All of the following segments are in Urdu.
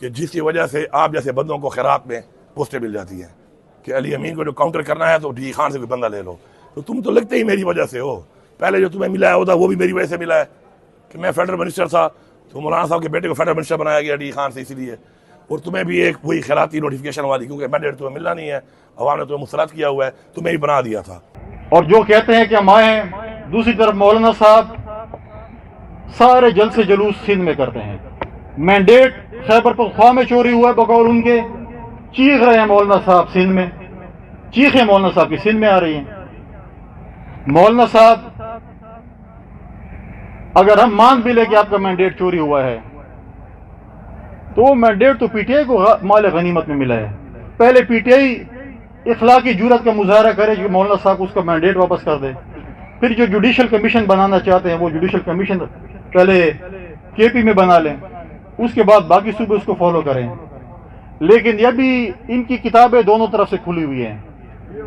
کہ جس کی وجہ سے آپ جیسے بندوں کو خیرات میں پوسٹیں مل جاتی ہیں کہ علی امین کو جو کاؤنٹر کرنا ہے تو ڈی خان سے کوئی بندہ لے لو. تو تم تو لگتے ہی میری وجہ سے ہو. پہلے جو تمہیں ملا ہے ہوتا وہ بھی میری وجہ سے ملا ہے کہ میں فیڈرل منسٹر تھا تو مولانا صاحب کے بیٹے کو فیڈرل منسٹر بنایا گیا ڈی خان سے اسی لیے. اور تمہیں بھی ایک وہی خیراتی نوٹیفیکیشن والی کیونکہ مینڈیٹ تمہیں ملنا نہیں ہے, عوام نے تمہیں مسترد کیا ہوا ہے, تمہیں ہی بنا دیا تھا. اور جو کہتے ہیں کہ ہم آئیں, دوسری طرف مولانا صاحب سارے جلسے جلوس سندھ میں کرتے ہیں. مینڈیٹ خیبر پختونخوا میں چوری ہوا ہے بقول ان کے, چیخ رہے ہیں مولانا صاحب سندھ میں, چیخیں مولانا صاحب کی سندھ میں آ رہی ہیں. مولانا صاحب اگر ہم مان بھی لیں کہ آپ کا مینڈیٹ چوری ہوا ہے تو وہ مینڈیٹ تو پی ٹی آئی کو مال غنیمت میں ملا ہے. پہلے پی ٹی آئی اخلاقی جرات کا مظاہرہ کرے کہ مولانا صاحب اس کا مینڈیٹ واپس کر دے. پھر جو جوڈیشل کمیشن بنانا چاہتے ہیں وہ جوڈیشل کمیشن پہلے کے پی میں بنا لیں, اس کے بعد باقی صوبے اس کو فالو کریں. لیکن یہ بھی ان کی کتابیں دونوں طرف سے کھلی ہوئی ہیں.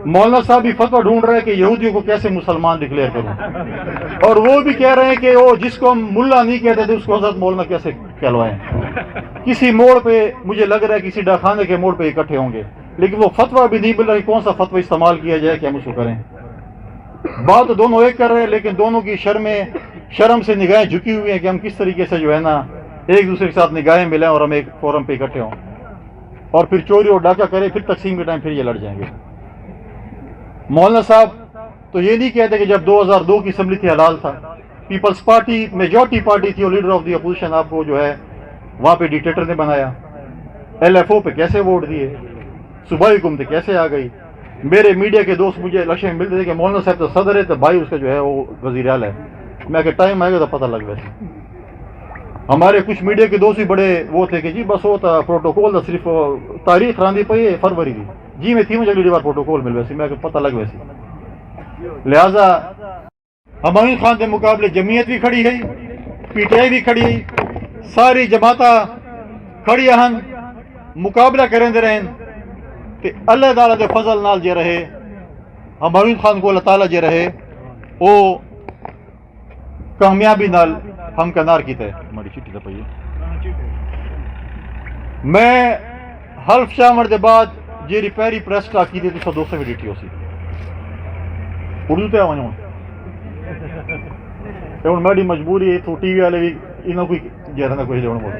مولانا صاحب بھی فتویٰ ڈھونڈ رہے ہیں کہ یہودیوں کو کیسے مسلمان ڈکلیئر کریں, اور وہ بھی کہہ رہے ہیں کہ وہ جس کو ہم ملا نہیں کہتے تھے اس کو حضرت مولانا کیسے کہلوائیں. کسی موڑ پہ مجھے لگ رہا ہے کسی ڈاکخانے کے موڑ پہ اکٹھے ہوں گے, لیکن وہ فتویٰ بھی نہیں مل رہا کہ کون سا فتویٰ استعمال کیا جائے کہ ہم اس کو کریں. بات تو دونوں ایک کر رہے ہیں لیکن دونوں کی شرم سے نگاہیں جھکی ہوئی ہیں کہ ہم کس طریقے سے جو ہے نا ایک دوسرے کے ساتھ نگاہیں ملیں اور ہم ایک فورم پہ اکٹھے ہوں, اور پھر چوری اور ڈاکہ کرے, پھر تقسیم کے ٹائم پھر یہ لڑ جائیں گے. مولانا صاحب تو یہ نہیں کہتے کہ جب 2002 کی اسمبلی تھی حلال تھا, پیپلز پارٹی میجورٹی پارٹی تھی اور لیڈر آف دی اپوزیشن آپ کو جو ہے وہاں پہ ڈکٹیٹر نے بنایا. ایل ایف او پہ کیسے ووٹ دیے, صوبائی حکومتیں کیسے آ گئی. میرے میڈیا کے دوست مجھے الیکشن میں ملتے تھے کہ مولانا صاحب تو صدر ہے تو بھائی اس کا جو ہے وہ وزیر اعلیٰ ہے. میں کہ ٹائم آئے گا تو پتہ لگ ویسے. ہمارے کچھ میڈیا کے دوست بھی بڑے وہ تھے کہ جی بس وہ تھا پروٹوکول تھا, صرف تاریخ راندھی پئی ہے فروری کی, جی میں تھی مجھے اگلی بار پروٹوکول مل ویسی, میں کہ پتہ لگ ویسی. لہذا ہمایوں خان کے مقابلے جمعیت بھی کھڑی ہے, پی ٹی آئی بھی کھڑی ہے, ساری جماعتاں کھڑی ہن مقابلہ کریں دے رہن کہ اللہ تعالیٰ کے فضل نال جے رہے ہمایوں خان کو اللہ تعالیٰ جے رہے وہ کامیابی نال ہم کنار کی تے. ہماری چٹھی تو پئی میں حلف شامر دے بعد جیری پیری پریس ٹاک کی تھی تو 200 میں ڈیٹی ہو سی اردو تے آواں ہوں میری مجبوری ہے تو ٹی وی والے بھی انہوں کوئی جہاں کوئی جوڑ بول.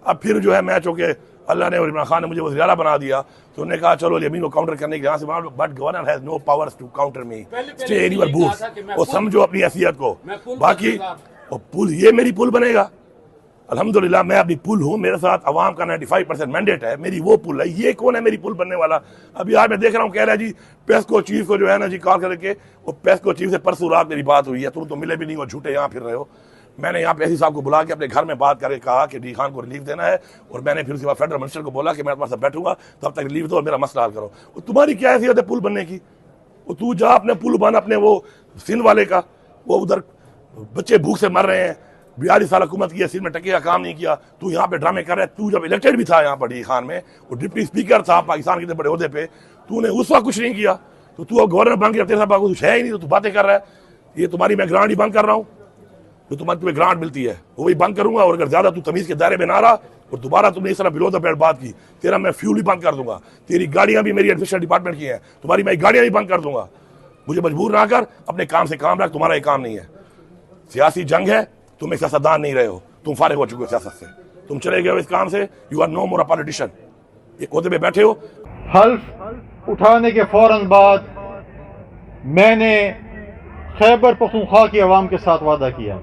اب پھر جو ہے میں چونکہ اللہ نے اور عمران خان نے مجھے وزیر اعلیٰ بنا دیا تو انہوں نے کہا چلو یمین کو کاؤنٹر کرنے کے یہاں سے but governor has no powers to counter me, stay any or both, اور سمجھو اپنی حیثیت کو. باقی پل یہ میری پل بنے گا الحمدللہ, میں اپنی پل ہوں, میرے ساتھ عوام کا 95% مینڈیٹ ہے, میری وہ پل ہے. یہ کون ہے میری پل بننے والا؟ ابھی آج میں دیکھ رہا ہوں کہہ رہا ہے جی پیسکو چیف کو جو ہے نا جی کال کر کے, وہ پیسکو چیف سے پرسوں رات میری بات ہوئی ہے, تم تو ملے بھی نہیں ہو, جھوٹے یہاں پھر رہے ہو. میں نے یہاں پہ ایسی صاحب کو بلا کے اپنے گھر میں بات کر کے کہا کہ ڈی خان کو ریلیف دینا ہے, اور میں نے پھر اس کے بعد فیڈرل منسٹر کو بولا کہ میں تمہارے ساتھ بیٹھوں گا تب تک ریلیف دو اور میرا مسئلہ حل کرو. وہ تمہاری کیا حیثیت ہے پل بننے کی؟ وہ تو جا اپنے پل بن اپنے وہ سندھ والے کا, وہ ادھر بچے بھوک سے مر رہے ہیں, 42 سال حکومت کی ہے, سندھ میں ٹکے کا کام نہیں کیا, تو یہاں پہ ڈرامے کر رہا ہے. تو جب الیکٹڈ بھی تھا یہاں پر ڈی خان میں, وہ ڈپٹی اسپیکر تھا پاکستان کے بڑے عہدے پہ, تو نے اس وقت کچھ نہیں کیا, تو اب گورنر بن کے تیرے ساتھ کچھ ہے ہی نہیں, تو باتیں کر رہا ہے. یہ تمہاری میں گرانٹ ہی بند کر رہا ہوں, جو تمہیں گرانٹ ملتی ہے وہی بند کروں گا, اور اگر زیادہ تو تمیز کے دائرے میں نہ رہا اور دوبارہ تم نے اس طرح بلو دا بیلٹ بات کی, تیرا میں فیول ہی بند کر دوں گا. تیری گاڑیاں بھی میری ایڈمنسٹریشن ڈپارٹمنٹ کی ہیں, تمہاری میں گاڑیاں بھی بند کر دوں گا. مجھے مجبور نہ کر, اپنے کام سے کام رکھ, تمہارا یہ کام نہیں ہے. سیاسی جنگ ہے, تم ایک سیاستدان نہیں رہے ہو, تم فارغ ہو چکے ہو سیاست سے, تم چلے گئے ہو اس کام سے. You are no more a politician. ایک عہدے پہ بیٹھے ہو. حلف اٹھانے کے فوراً بعد میں نے خیبر پختونخوا کی عوام کے ساتھ وعدہ کیا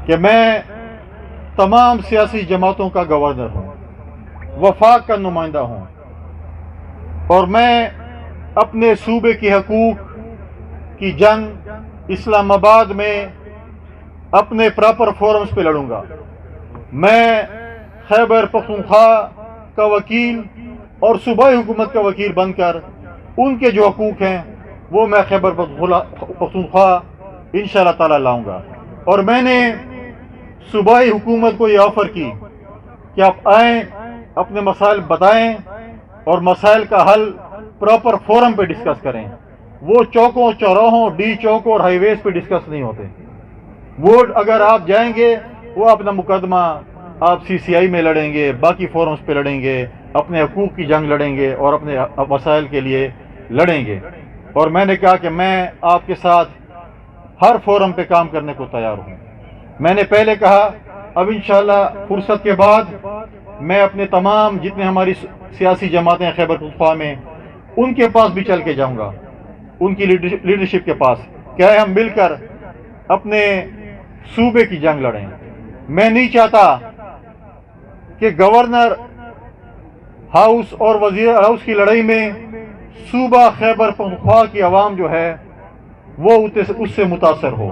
کہ میں تمام سیاسی جماعتوں کا گورنر ہوں, وفاق کا نمائندہ ہوں, اور میں اپنے صوبے کی حقوق کی جنگ اسلام آباد میں اپنے پراپر فورمز پہ لڑوں گا. میں خیبر پختونخوا کا وکیل اور صوبائی حکومت کا وکیل بن کر ان کے جو حقوق ہیں وہ میں خیبر پختونخوا انشاءاللہ تعالی لاؤں گا. اور میں نے صوبائی حکومت کو یہ آفر کی کہ آپ آئیں, اپنے مسائل بتائیں, اور مسائل کا حل پراپر فورم پہ ڈسکس کریں. وہ چوکوں چوراہوں ڈی چوک اور ہائی ویز پہ ڈسکس نہیں ہوتے. وہ اگر آپ جائیں گے وہ اپنا مقدمہ آپ CCI میں لڑیں گے، باقی فورمز پہ لڑیں گے، اپنے حقوق کی جنگ لڑیں گے اور اپنے مسائل کے لیے لڑیں گے. اور میں نے کہا کہ میں آپ کے ساتھ ہر فورم پہ کام کرنے کو تیار ہوں. میں نے پہلے کہا اب انشاءاللہ فرصت کے بعد میں اپنے تمام جتنے ہماری سیاسی جماعتیں ہیں خیبر پختونخوا میں ان کے پاس بھی چل کے جاؤں گا، ان کی لیڈرشپ کے پاس، کہ ہم مل کر اپنے صوبے کی جنگ لڑیں. میں نہیں چاہتا کہ گورنر ہاؤس اور وزیر ہاؤس کی لڑائی میں صوبہ خیبر پختونخوا کی عوام جو ہے وہ اس سے متاثر ہو.